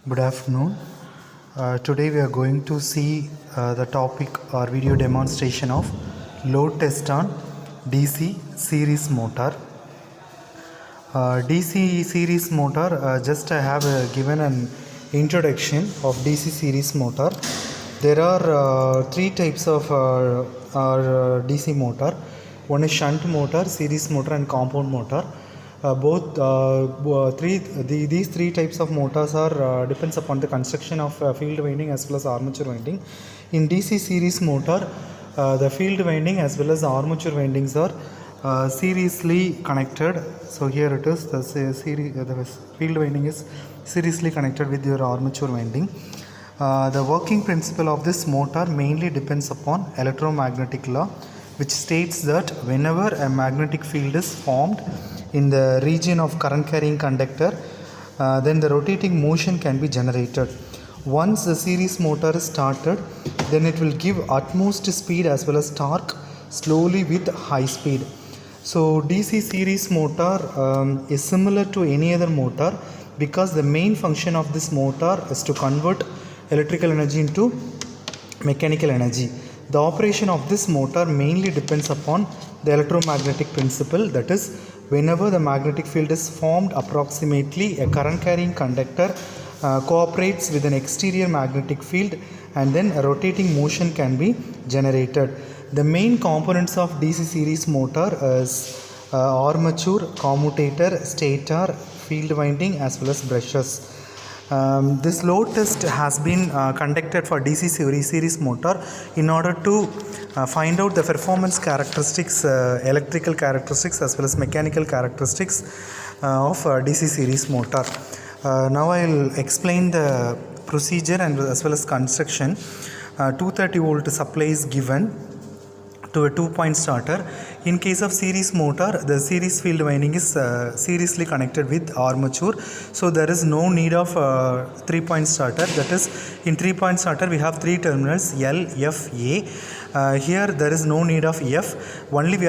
Good afternoon. Today we are going to see the topic or video demonstration of load test on DC series motor. DC series motor, just I have given an introduction of DC series motor. There are three types of DC motor. One is shunt motor, series motor and compound motor. These three types of motors are depends upon the construction of field winding as well as armature winding. In DC series motor, the field winding as well as the armature windings are seriously connected. So here it is, the field winding is seriously connected with your armature winding. The working principle of this motor mainly depends upon electromagnetic law, which states that whenever a magnetic field is formed in the region of current carrying conductor, then the rotating motion can be generated. Once the series motor is started, then it will give utmost speed as well as torque slowly with high speed. So DC series motor is similar to any other motor because the main function of this motor is to convert electrical energy into mechanical energy. The operation of this motor mainly depends upon the electromagnetic principle, that is, whenever the magnetic field is formed, approximately a current carrying conductor cooperates with an exterior magnetic field and then a rotating motion can be generated. The main components of DC series motor is armature, commutator, stator, field winding as well as brushes. This load test has been conducted for DC series motor in order to find out the performance characteristics, electrical characteristics as well as mechanical characteristics of DC series motor. Now I will explain the procedure and as well as construction. 230 volt supply is given to a 2-point starter. In case of series motor, the series field winding is seriously connected with armature, so there is no need of 3-point starter. That is, in 3-point starter we have 3 terminals L, F, A. Here there is no need of F, only we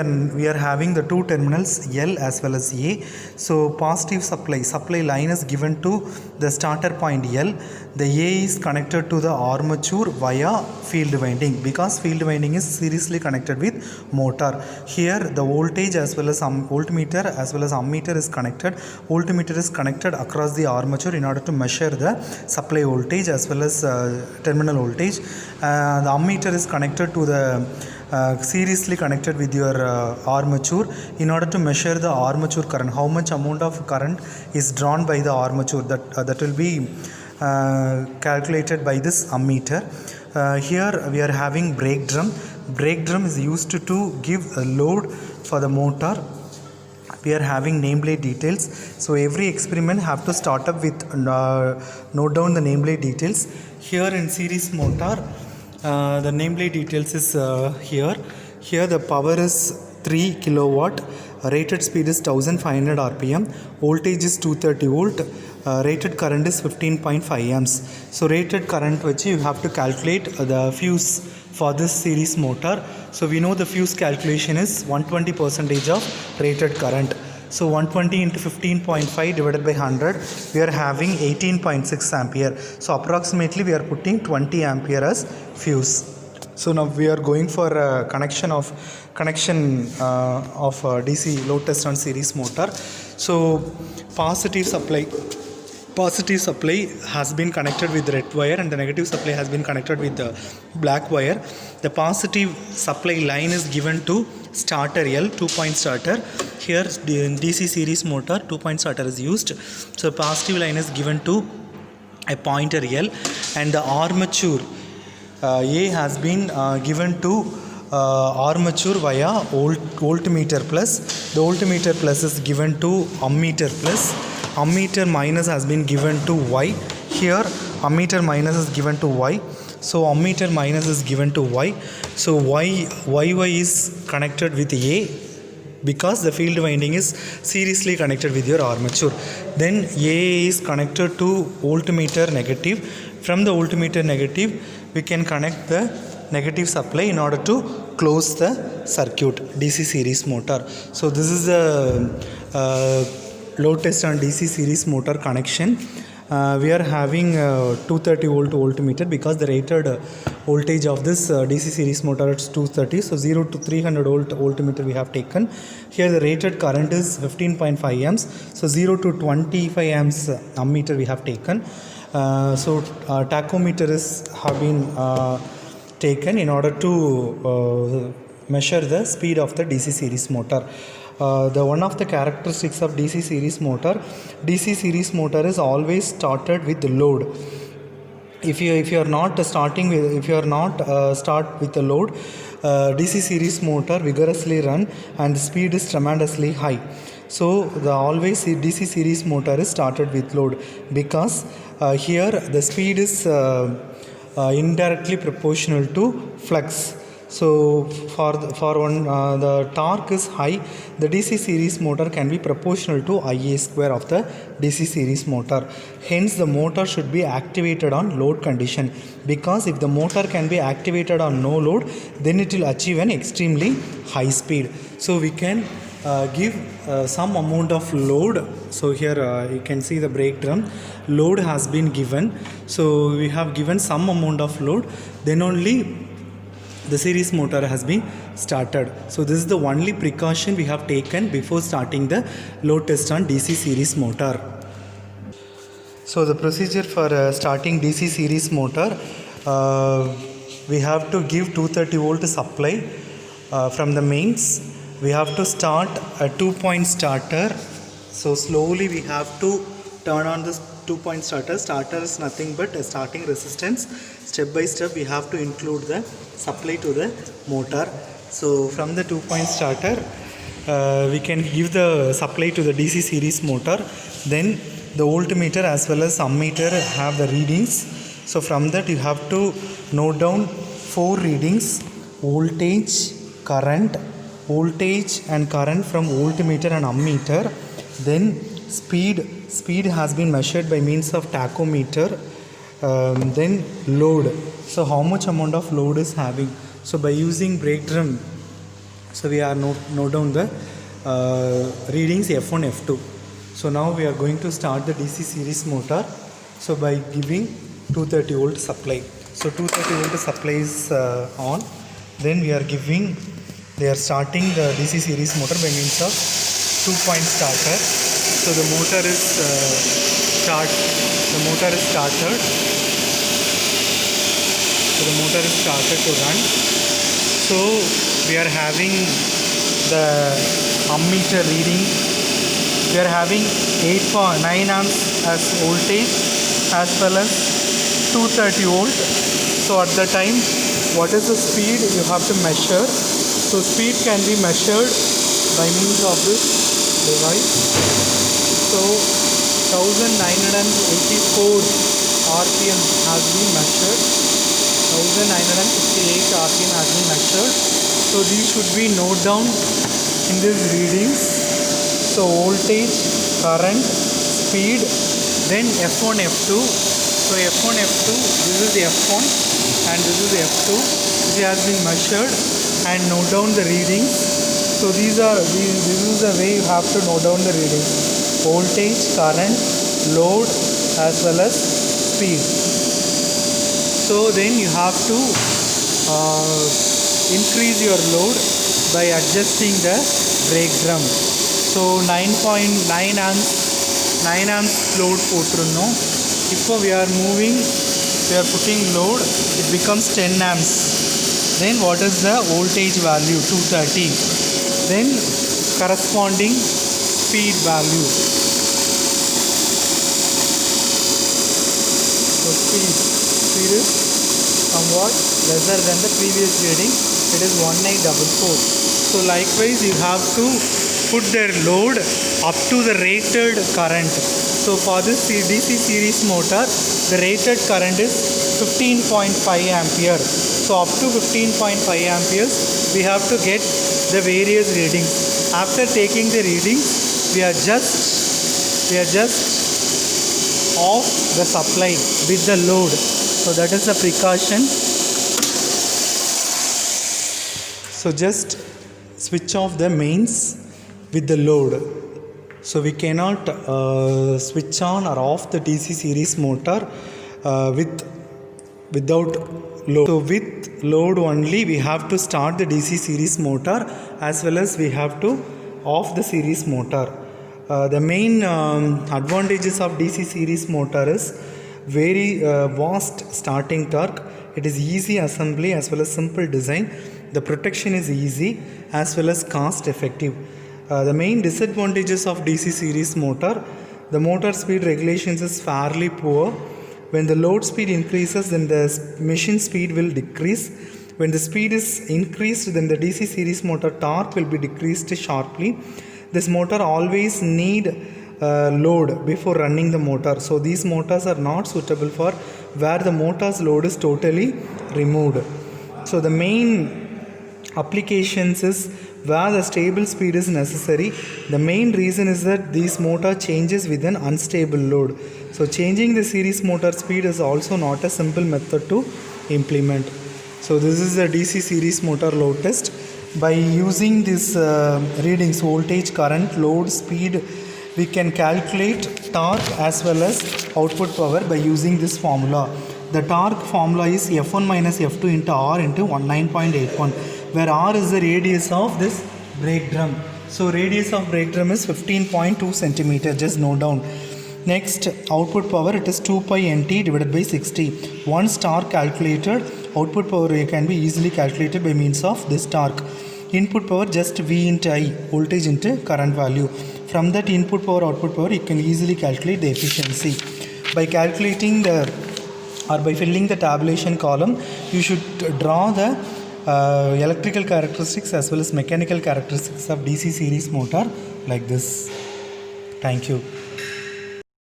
are having the 2 terminals L as well as A. So positive supply line is given to the starter point L. The A is connected to the armature via field winding because field winding is seriously connected with motor. Here the voltage as well as voltmeter as well as ammeter is connected. Voltmeter is connected across the armature in order to measure the supply voltage as well as terminal voltage. The ammeter is connected to the seriously connected with your armature in order to measure the armature current, how much amount of current is drawn by the armature, that will be calculated by this ammeter. Here we are having brake drum. Brake drum is used to give a load for the motor. We are having nameplate details, so every experiment have to start up with note down the nameplate details. Here in series motor, the nameplate details is here. The power is 3 kilowatt, rated speed is 1500 rpm, voltage is 230 volt, rated current is 15.5 amps. So rated current which you have to calculate the fuse for this series motor. So we know the fuse calculation is 120% of rated current. So 120 into 15.5 divided by 100, we are having 18.6 ampere. So approximately we are putting 20 ampere as fuse. So now we are going for a connection of DC load test on series motor. So positive supply has been connected with the red wire and the negative supply has been connected with the black wire. The positive supply line is given to starter L, 2-point starter. Here in DC series motor, 2-point starter is used. So positive line is given to a pointer L, and the armature A has been given to armature via voltmeter plus. The voltmeter plus is given to ammeter plus. Ammeter minus has been given to Y. Here ammeter minus is given to Y. So ammeter minus is given to Y. So YY is connected with A because the field winding is seriously connected with your armature. Then A is connected to voltmeter negative. From the voltmeter negative, we can connect the negative supply in order to close the circuit, DC series motor. So this is the load test on DC series motor connection. we are having 230 volt voltmeter because the rated voltage of this DC series motor is 230. So 0 to 300 volt voltmeter we have taken. Here the rated current is 15.5 amps. So 0 to 25 amps ammeter we have taken. Tachometer have been taken in order to measure the speed of the DC series motor. The one of the characteristics of DC series motor is always started with load. If you are not starting with start with the load, DC series motor vigorously run and the speed is tremendously high. So the always DC series motor is started with load because here the speed is indirectly proportional to flux. So the torque is high, the DC series motor can be proportional to Ia square of the DC series motor. Hence the motor should be activated on load condition, because if the motor can be activated on no load, then it will achieve an extremely high speed. So we can give some amount of load. So here you can see the brake drum load has been given. So we have given some amount of load, then only the series motor has been started. So this is the only precaution we have taken before starting the load test on DC series motor. So the procedure for starting DC series motor, we have to give 230 volt supply from the mains. We have to start a 2-point starter. So slowly we have to turn on this 2-point starter. Starter is nothing but a starting resistance. Step by step we have to include the supply to the motor. So from the 2-point starter we can give the supply to the DC series motor. Then the voltmeter as well as ammeter have the readings. So from that you have to note down 4 readings: voltage, current and current from voltmeter and ammeter. Then speed has been measured by means of tachometer. Then load, so how much amount of load is having. So by using brake drum, so we are note down the readings F1, F2. So now we are going to start the DC series motor. So by giving 230 volt supply, so 230 volt supply is on. Then we are starting the DC series motor by means of 2-point starter. So the motor is started. So the motor is started to run. So we are having the ammeter reading. We are having 8.9 amps as voltage as well as 230 volt. So at the time, what is the speed you have to measure? So speed can be measured by means of this device. So 1984 RPM has been measured. 1958 RPM has been measured. So these should be noted down in these readings. So voltage, current, speed, then F1, F2. So F1, F2, this is the F1 and this is the F2. This has been measured and note down the readings. So this is the way you have to note down the readings: voltage, current, load as well as speed. So then you have to increase your load by adjusting the brake drum. So 9.9 amps load போட்டிருந்தோம். இப்போ we are putting load, it becomes 10 amps. Then what is the voltage value? 230. Then corresponding speed value. So speed is somewhat lesser than the previous reading. It is 1844. So likewise you have to put their load up to the rated current. So for this DC series motor, the rated current is 15.5 ampere. So up to 15.5 amperes we have to get the various readings. After taking the readings, we are just off the supply with the load. So that is the precaution. So just switch off the mains with the load. So we cannot switch on or off the DC series motor without load. So with load only we have to start the DC series motor, as well as we have to off the series motor. The main advantages of DC series motor is very vast starting torque. It is easy assembly as well as simple design. The protection is easy as well as cost effective. The main disadvantages of DC series motor: the motor speed regulations is fairly poor. When the load speed increases, then the machine speed will decrease. When the speed is increased, then the DC series motor torque will be decreased sharply. This motor always need load before running the motor. So these motors are not suitable for where the motor's load is totally removed. So the main applications is where the stable speed is necessary. The main reason is that this motor changes with an unstable load. So changing the series motor speed is also not a simple method to implement. So this is a DC series motor load test. By using this readings, voltage, current, load, speed, we can calculate torque as well as output power by using this formula. The torque formula is F1 minus F2 into R into 19.81, where R is the radius of this brake drum. So radius of brake drum is 15.2 centimeter. Just note down. Next, output power, it is 2 pi nt divided by 60. Once torque calculated, output power can be easily calculated by means of this torque. Input power, just V into I, voltage into current value. From that input power, output power, you can easily calculate the efficiency. By calculating by filling the tabulation column, you should draw the electrical characteristics as well as mechanical characteristics of DC series motor like this. Thank you.